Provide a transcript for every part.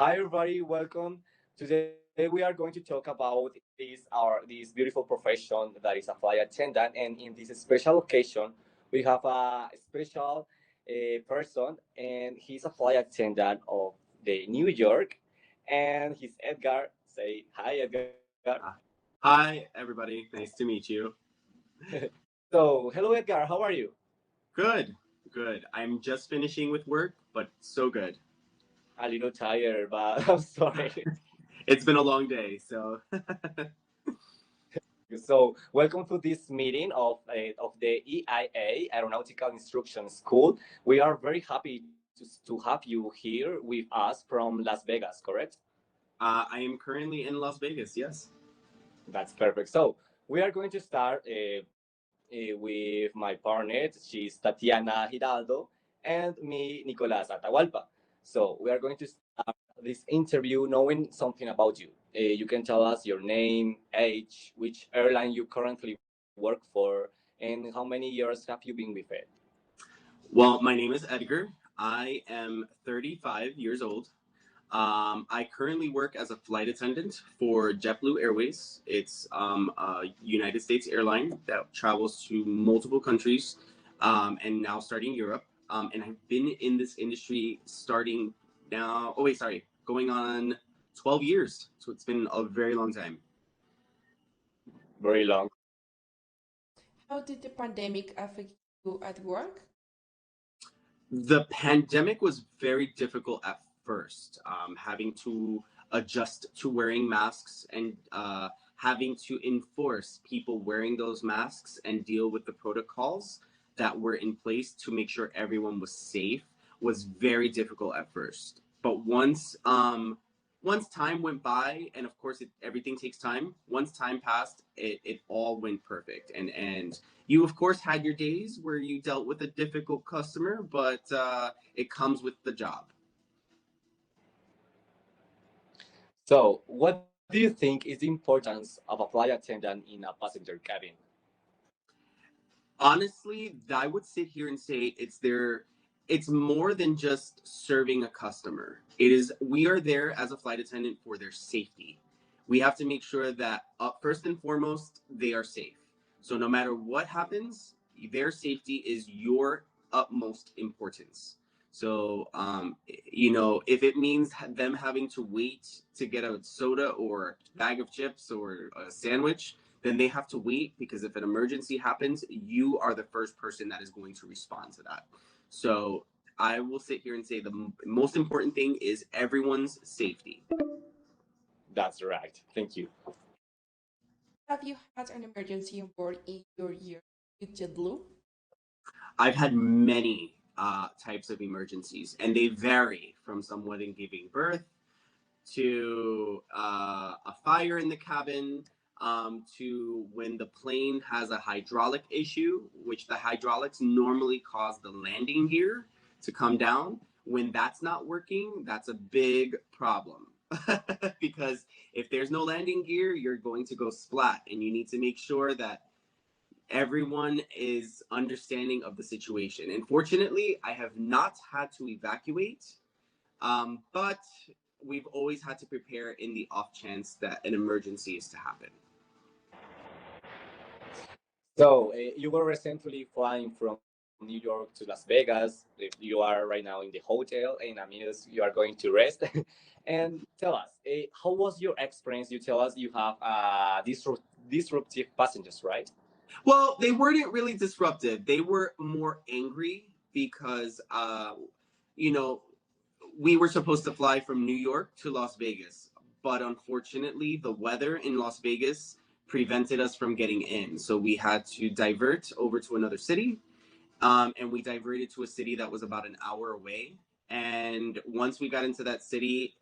Hi everybody, welcome. Today we are going to talk about this beautiful profession that is a flight attendant, and in this special occasion, we have a special person, and he's a flight attendant of the New York, and he's Edgar. Say hi, Edgar. Uh, Hi, everybody. Nice to meet you. So, hello, Edgar. How are you? Good, good. I'm just finishing with work, but so good. A little tired, but I'm sorry. It's been a long day, so So, welcome to this meeting of the EIA Aeronautical Instruction School. We are very happy to have you here with us from Las Vegas, correct? I am currently in Las Vegas. Yes. That's perfect. So, we are going to start with my partner. She's Tatiana Giraldo, and me, Nicolas Atahualpa. So, we are going to start this interview knowing something about you. You can tell us your name, age, which airline you currently work for, and how many years have you been with it? Well, my name is Edgar. I am 35 years old. I currently work as a flight attendant for JetBlue Airways. It's a United States airline that travels to multiple countries and now starting Europe. And I've been in this industry starting now, oh, wait, sorry, going on 12 years. So it's been a very long time. Very long. How did the pandemic affect you at work? The pandemic was very difficult at first, having to adjust to wearing masks and having to enforce people wearing those masks and deal with the protocols that were in place to make sure everyone was safe was very difficult at first. But once time went by, and of course everything takes time. Once time passed, it all went perfect, and you, of course, had your days where you dealt with a difficult customer, but it comes with the job. So, what do you think is the importance of a flight attendant in a passenger cabin? Honestly, I would sit here and say it's more than just serving a customer. It is we are there as a flight attendant for their safety. We have to make sure that first and foremost they are safe. So no matter what happens, their safety is your utmost importance. So if it means them having to wait to get a soda or bag of chips or a sandwich, then they have to wait, because if an emergency happens, you are the first person that is going to respond to that. So I will sit here and say the most important thing is everyone's safety. That's right. Thank you. Have you had an emergency on board in your year with JetBlue? I've had many types of emergencies, and they vary from someone in giving birth to a fire in the cabin, to when the plane has a hydraulic issue, which the hydraulics normally cause the landing gear to come down. When that's not working, that's a big problem. Because if there's no landing gear, you're going to go splat, and you need to make sure that everyone is understanding of the situation. And fortunately, I have not had to evacuate, but we've always had to prepare in the off chance that an emergency is to happen. So, you were recently flying from New York to Las Vegas. You are right now in the hotel, in a minute you are going to rest. And tell us, how was your experience? You tell us you have disruptive passengers, right? Well, they weren't really disruptive. They were more angry because, you know, we were supposed to fly from New York to Las Vegas, but unfortunately, the weather in Las Vegas prevented us from getting in. So we had to divert over to another city, and we diverted to a city that was about an hour away. And once we got into that city,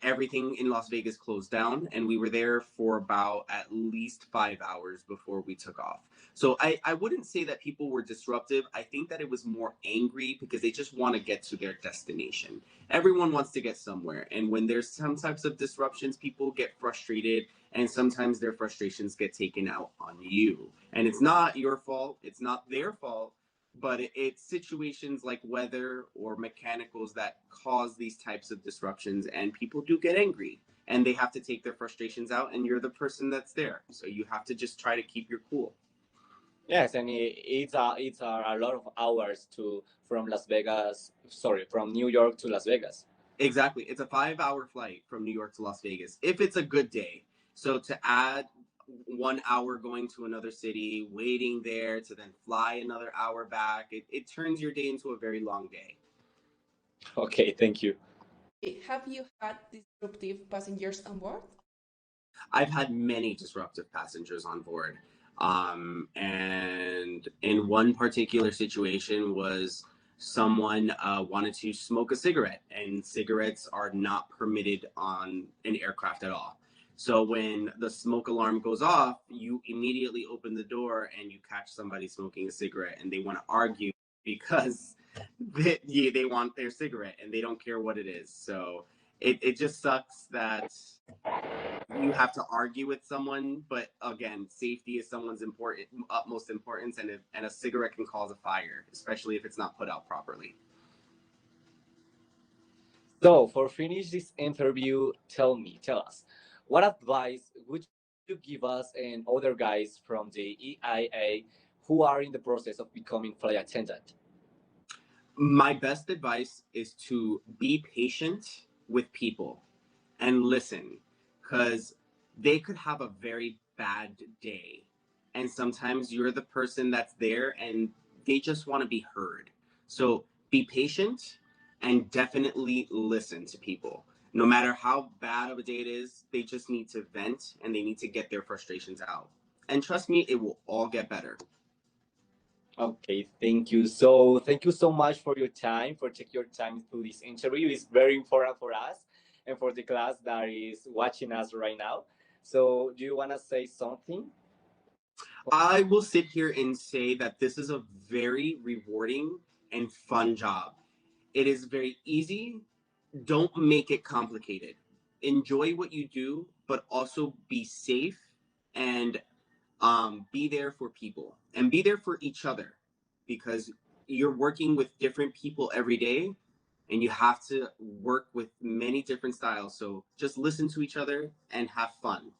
everything in Las Vegas closed down, and we were there for about at least 5 hours before we took off. So I wouldn't say that people were disruptive. I think that it was more angry because they just want to get to their destination. Everyone wants to get somewhere. And when there's some types of disruptions, people get frustrated, and sometimes their frustrations get taken out on you. And it's not your fault, it's not their fault. but it's situations like weather or mechanicals that cause these types of disruptions, and people do get angry and they have to take their frustrations out, and you're the person that's there, so you have to just try to keep your cool. Yes, and it's a lot of hours to from Las Vegas. Sorry, from New York to Las Vegas. Exactly. It's a 5 hour flight from New York to Las Vegas if it's a good day. So to add 1 hour going to another city, waiting there to then fly another hour back, it turns your day into a very long day. Okay, thank you. Have you had disruptive passengers on board? I've had many disruptive passengers on board. And in one particular situation was someone wanted to smoke a cigarette, and cigarettes are not permitted on an aircraft at all. So when the smoke alarm goes off, you immediately open the door and you catch somebody smoking a cigarette, and they want to argue because they want their cigarette and they don't care what it is. So it just sucks that you have to argue with someone, but again, safety is someone's utmost importance, and a cigarette can cause a fire, especially if it's not put out properly. So for finish this interview, tell us, what advice would you give us and other guys from the EIA who are in the process of becoming flight attendant? My best advice is to be patient with people and listen, because they could have a very bad day, and sometimes you're the person that's there and they just want to be heard. So be patient and definitely listen to people. No matter how bad of a day it is, they just need to vent and they need to get their frustrations out, and trust me, it will all get better. Okay, thank you. So thank you so much for your time, for taking your time to this interview. It's very important for us and for the class that is watching us right now. So do you want to say something? I will sit here and say that this is a very rewarding and fun job. It is very easy. Don't make it complicated. Enjoy what you do, but also be safe, and be there for people and be there for each other, because you're working with different people every day and you have to work with many different styles. So just listen to each other and have fun.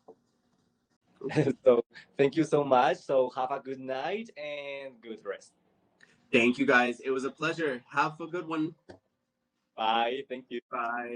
So thank you so much. So have a good night and good rest. Thank you guys. It was a pleasure. Have a good one. Bye. Thank you. Bye.